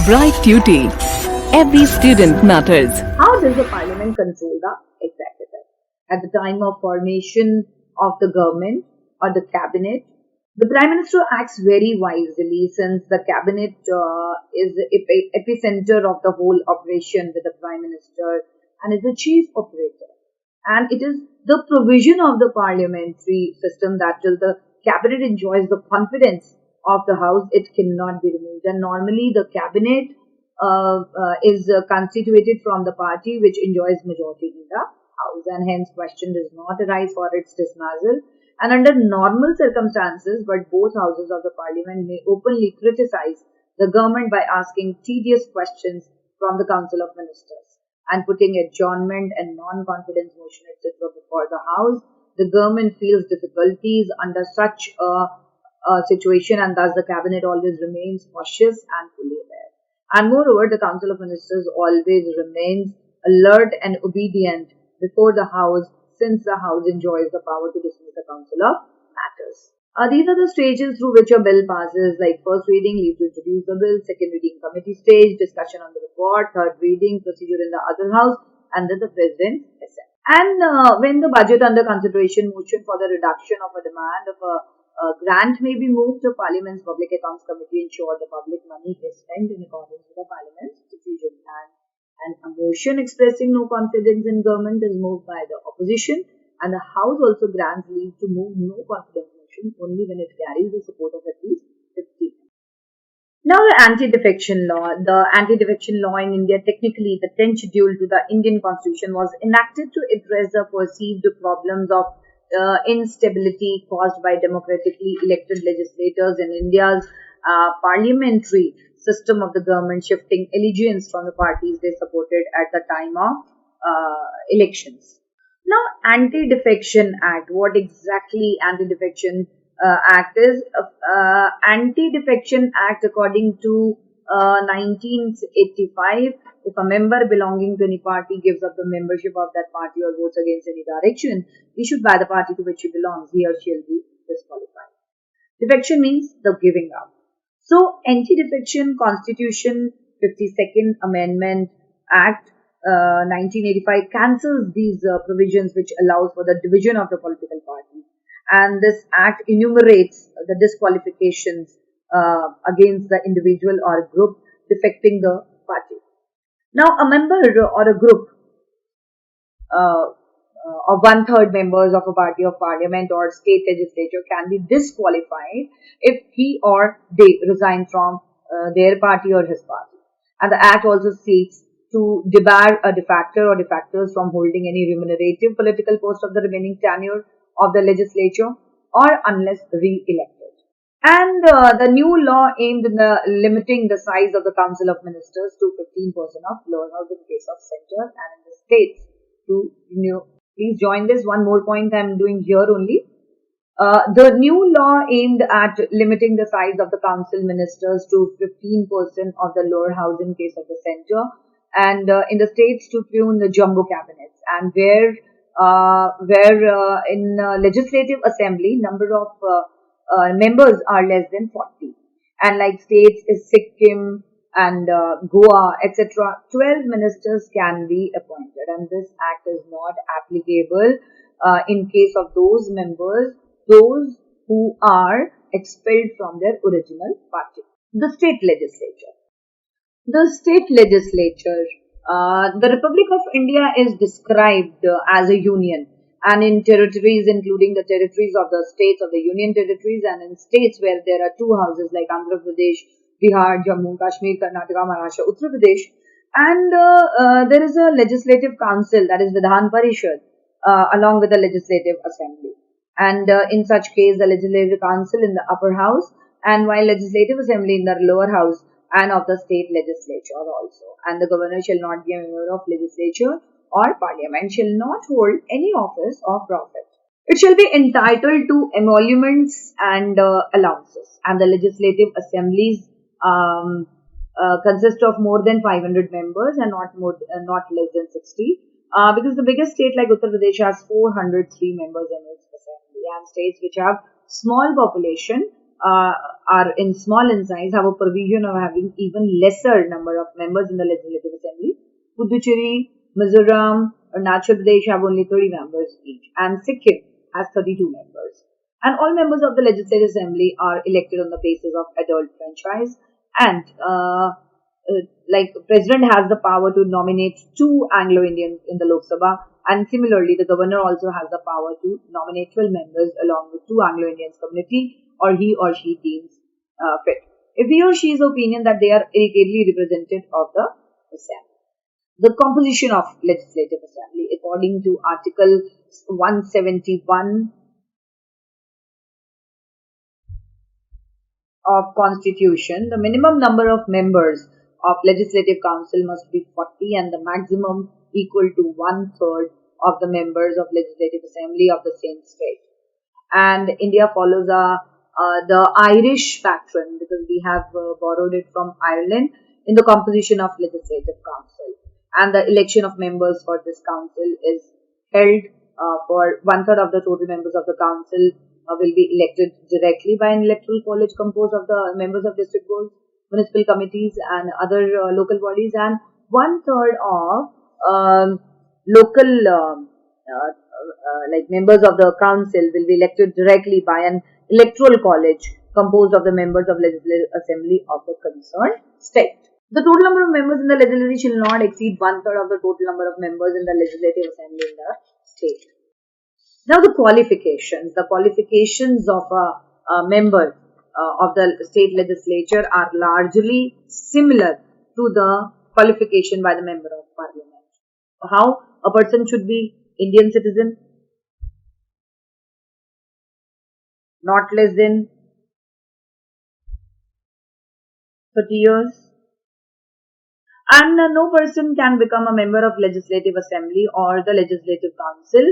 Bright Duty. Every student matters. How does the parliament control the executive? At the time of formation of the government or the cabinet, the prime minister acts very wisely since the cabinet is the epicenter of the whole operation with the prime minister and is the chief operator. And it is the provision of the parliamentary system that till the cabinet enjoys the confidence of the house, it cannot be removed. And normally the cabinet is constituted from the party which enjoys majority in the house, and hence question does not arise for its dismissal. And under normal circumstances, but both houses of the parliament may openly criticize the government by asking tedious questions from the council of ministers and putting adjournment and non-confidence motion etc. before the house. The government feels difficulties under such a situation, and thus the cabinet always remains cautious and fully aware. And moreover, the council of ministers always remains alert and obedient before the house, since the house enjoys the power to dismiss the council of matters. These are the stages through which a bill passes, like first reading, leave to introduce the bill, second reading, committee stage, discussion on the report, third reading, procedure in the other house, and then the president assent. And when the budget under consideration motion for the reduction of a demand of a grant may be moved to Parliament's Public Accounts Committee, ensure the public money is spent in accordance with the Parliament's decision. And a motion expressing no confidence in government is moved by the opposition, and the House also grants leave to move no confidence motion only when it carries the support of at least 50. Now the anti-defection law. The anti-defection law in India, technically the 10th schedule to the Indian Constitution, was enacted to address the perceived problems of instability caused by democratically elected legislators in India's parliamentary system of the government shifting allegiance from the parties they supported at the time of elections. Now, Anti-Defection Act. What exactly Anti-Defection Act is? Anti-Defection Act, according to 1985, if a member belonging to any party gives up the membership of that party or votes against any direction issued by the party to which he belongs, he or she will be disqualified. Defection means the giving up. So, Anti-Defection Constitution 52nd Amendment Act 1985 cancels these provisions which allows for the division of the political party. And this act enumerates the disqualifications against the individual or group defecting the party. Now, a member or a group of one-third members of a party of parliament or state legislature can be disqualified if he or they resign from their party or his party. And the Act also seeks to debar a defector or defectors from holding any remunerative political post of the remaining tenure of the legislature or unless re-elected. And the new law aimed in limiting the size of the Council of Ministers to 15% of lower house in case of centre, and in the states to please join this. One more point I am doing here only. The new law aimed at limiting the size of the council ministers to 15% of the lower house in case of the centre, and in the states to prune the jumbo cabinets, and where in legislative assembly number of members are less than 40, and like states is Sikkim and Goa, etc., 12 ministers can be appointed, and this act is not applicable in case of those members, those who are expelled from their original party. The state legislature. The state legislature, the Republic of India is described as a union, and in territories including the territories of the states of the union territories, and in states where there are two houses like Andhra Pradesh, Bihar, Jammu, Kashmir, Karnataka, Maharashtra, Uttar Pradesh, and there is a legislative council, that is Vidhan Parishad, along with the legislative assembly. And in such case, the legislative council in the upper house, and while legislative assembly in the lower house, and of the state legislature also. And the governor shall not be a member of legislature or parliament, shall not hold any office or profit. It shall be entitled to emoluments and allowances. And the legislative assemblies consist of more than 500 members and not less than 60. Because the biggest state like Uttar Pradesh has 403 members in its assembly, and states which have small population are in small in size have a provision of having even lesser number of members in the Legislative Assembly. Puducherry, Mizoram, Arunachal Pradesh have only 30 members each, and Sikkim has 32 members. And all members of the Legislative Assembly are elected on the basis of adult franchise, and like President has the power to nominate two Anglo-Indians in the Lok Sabha, and similarly the Governor also has the power to nominate 12 members along with two Anglo-Indians community, or he or she deems fit, if he or she is of opinion that they are adequately representative of the Assembly. The composition of Legislative Assembly, according to Article 171 of Constitution, the minimum number of members of Legislative Council must be 40 and the maximum equal to 1/3 of the members of Legislative Assembly of the same state. And India follows the Irish pattern because we have borrowed it from Ireland in the composition of Legislative Council. And the election of members for this council is held for 1/3 of the total members of the council will be elected directly by an electoral college composed of the members of district boards, municipal committees, and other local bodies, and 1/3 of local like members of the council will be elected directly by an electoral college composed of the members of legislative assembly of the concerned state. The total number of members in the legislature shall not exceed 1/3 of the total number of members in the legislative assembly in the state. Now the qualifications. The qualifications of a member of the state legislature are largely similar to the qualification by the member of parliament. How? A person should be Indian citizen, not less than 30 years, and no person can become a member of legislative assembly or the legislative council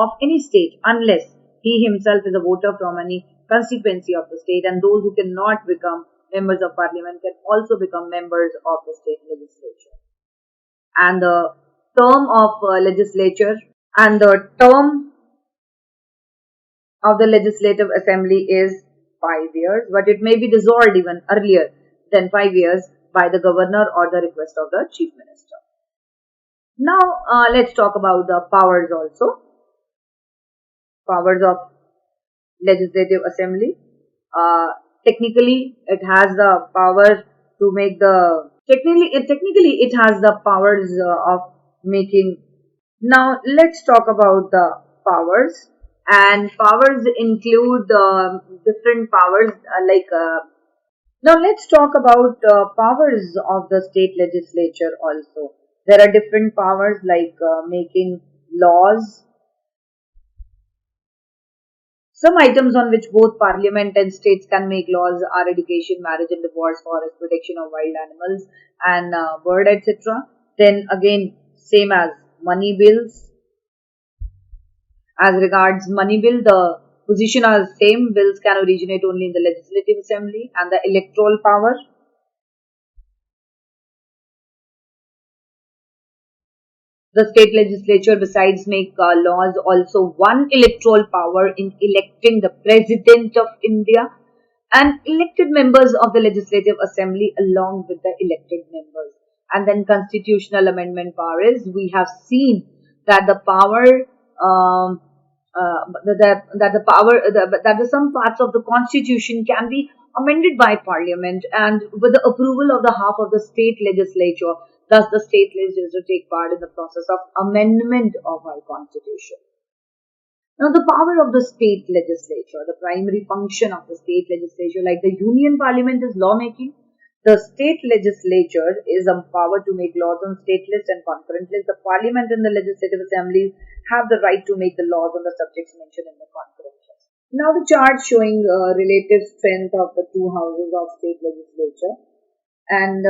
of any state unless he himself is a voter from any constituency of the state, and those who cannot become members of parliament can also become members of the state legislature. And the term of legislature and the term of the legislative assembly is 5 years, but it may be dissolved even earlier than 5 years by the governor or the request of the chief minister. Now let's talk about the powers also. Powers of legislative assembly. Technically it has the power to make the technically it has the powers of making. Now let's talk about the powers, and powers include different powers now let's talk about powers of the state legislature also. There are different powers like making laws. Some items on which both parliament and states can make laws are education, marriage and divorce, forest protection of wild animals and bird, etc. Then again, same as money bills. As regards money bill, the position are same. Bills can originate only in the legislative assembly. And the electoral power. The state legislature besides make laws also one electoral power in electing the President of India and elected members of the legislative assembly along with the elected members. And then constitutional amendment power is, we have seen that the power that some parts of the constitution can be amended by parliament and with the approval of the half of the state legislature. Thus, the state legislature take part in the process of amendment of our constitution. Now, the power of the state legislature, the primary function of the state legislature, like the union parliament is lawmaking, the state legislature is empowered to make laws on state list and concurrent list. The parliament and the legislative assemblies have the right to make the laws on the subjects mentioned in the concurrent list. Now, the chart showing relative strength of the two houses of state legislature, and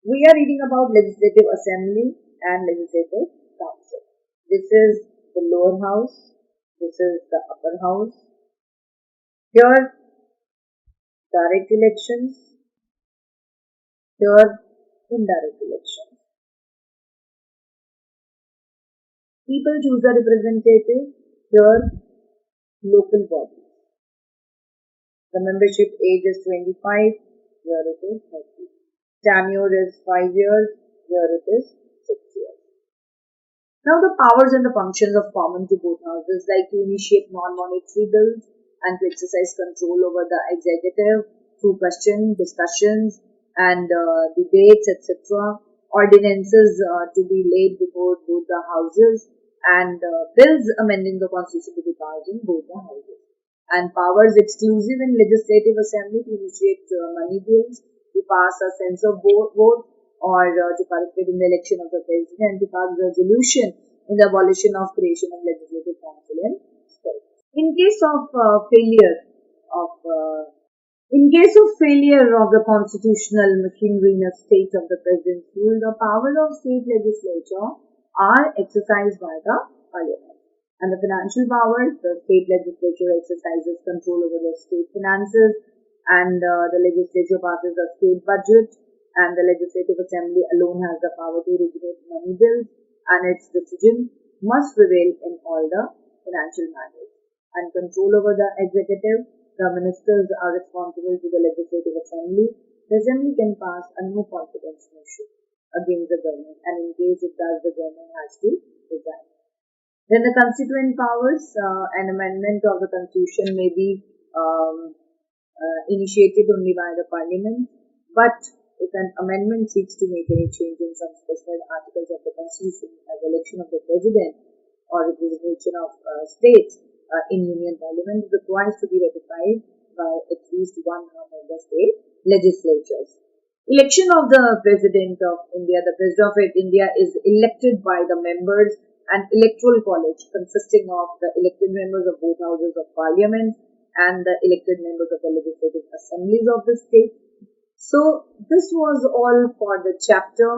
we are reading about legislative assembly and legislative council. This is the lower house. This is the upper house. Here, direct elections. Here, indirect elections. People choose a representative. Here, local bodies. The membership age is 25. Here it is 30. Tenure is 5 years. Here it is 6 years. Now the powers and the functions of common to both houses, like to initiate non-monetary bills and to exercise control over the executive through discussions and debates, etc. Ordinances to be laid before both the houses and bills amending the constitution to be passed in both the houses. And powers exclusive in legislative assembly to initiate money bills, to pass a censor vote, or to participate in the election of the president, to pass resolution in the abolition of creation of legislative council in states. In case of failure of the constitutional machinery in a state of the president's rule, the powers of state legislature are exercised by the parliament. And the financial powers, the state legislature exercises control over the state finances, and the legislature passes the state budget, and the legislative assembly alone has the power to originate money bills, and its decision must prevail in all the financial matters. And control over the executive, the ministers are responsible to the legislative assembly. The assembly can pass a no confidence motion against the government, and in case it does, the government has to resign. Then the constituent powers, an amendment of the constitution may be initiated only by the parliament, but if an amendment seeks to make any change in some specified articles of the constitution, as election of the president or representation of states in union parliament, it requires to be ratified by at least one half of the state legislatures. Election of the President of India. The President of India is elected by the members and electoral college consisting of the elected members of both houses of parliament and the elected members of the legislative assemblies of the state. So this was all for the chapter,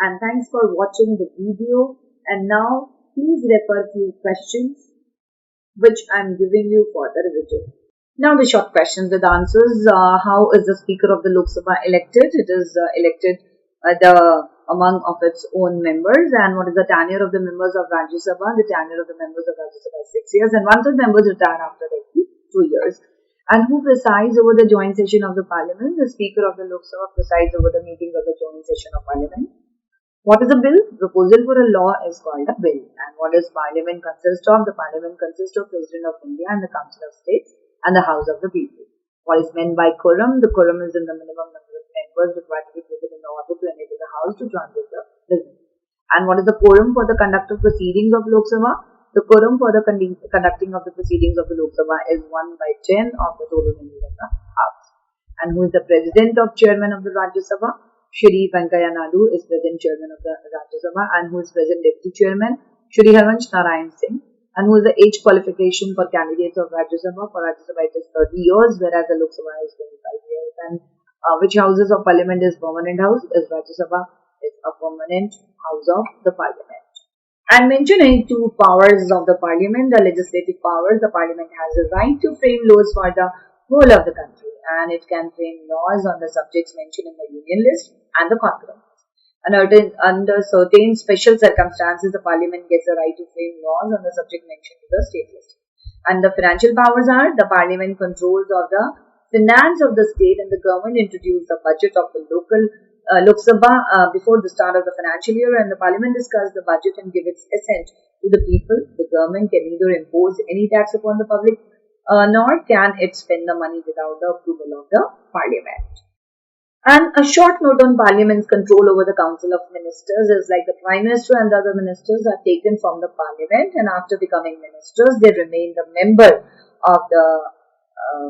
and thanks for watching the video. And now please refer few questions which I am giving you for the revision. Now the short questions with answers. How is the Speaker of the Lok Sabha elected? It is elected among of its own members. And what is the tenure of the members of Rajya Sabha? The tenure of the members of Rajya Sabha is 6 years, and one-third members retire after 2 years. And who presides over the joint session of the parliament? The Speaker of the Lok Sabha presides over the meetings of the joint session of parliament. What is a bill? Proposal for a law is called a bill. And what does parliament consist of? The parliament consists of President of India and the Council of States and the House of the People. What is meant by quorum? The quorum is in the minimum number of members required to be present in order to enable the House to transact the business. And what is the quorum for the conduct of proceedings of Lok Sabha? The quorum for the conducting of the proceedings of the Lok Sabha is 1/10 of the total members of the House. And who is the president of chairman of the Rajya Sabha? Shri Venkaiah Naidu is present chairman of the Rajya Sabha, and who is present deputy chairman? Shri Harvansh Narayan Singh. And who is the age qualification for candidates of Rajya Sabha? For Rajya Sabha it is 30 years, whereas the Lok Sabha is 25 years. And which houses of parliament is permanent house? Is Rajya Sabha is a permanent house of the parliament. And mentioning two powers of the parliament, the legislative powers, the parliament has a right to frame laws for the whole of the country, and it can frame laws on the subjects mentioned in the union list and the concurrent list. And under certain special circumstances, the parliament gets a right to frame laws on the subject mentioned in the state list. And the financial powers are: the parliament controls of the finance of the state, and the government introduce the budget of the local Lok Sabha before the start of the financial year, and the parliament discuss the budget and give its assent to the people. The government can neither impose any tax upon the public nor can it spend the money without the approval of the parliament. And a short note on parliament's control over the council of ministers is like the prime minister and the other ministers are taken from the parliament, and after becoming ministers they remain the member of the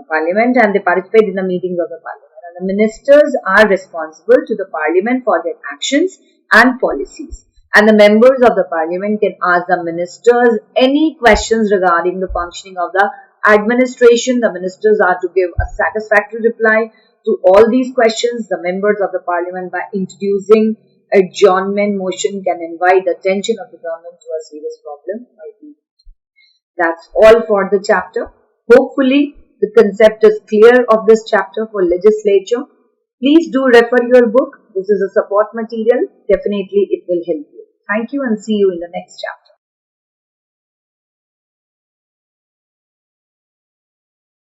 parliament, and they participate in the meetings of the parliament. The ministers are responsible to the parliament for their actions and policies, and the members of the parliament can ask the ministers any questions regarding the functioning of the administration. The ministers are to give a satisfactory reply to all these questions. The members of the parliament, by introducing adjournment motion, can invite the attention of the government to a serious problem. That's all for the chapter. Hopefully the concept is clear of this chapter for legislature. Please do refer your book. This is a support material. Definitely it will help you. Thank you and see you in the next chapter.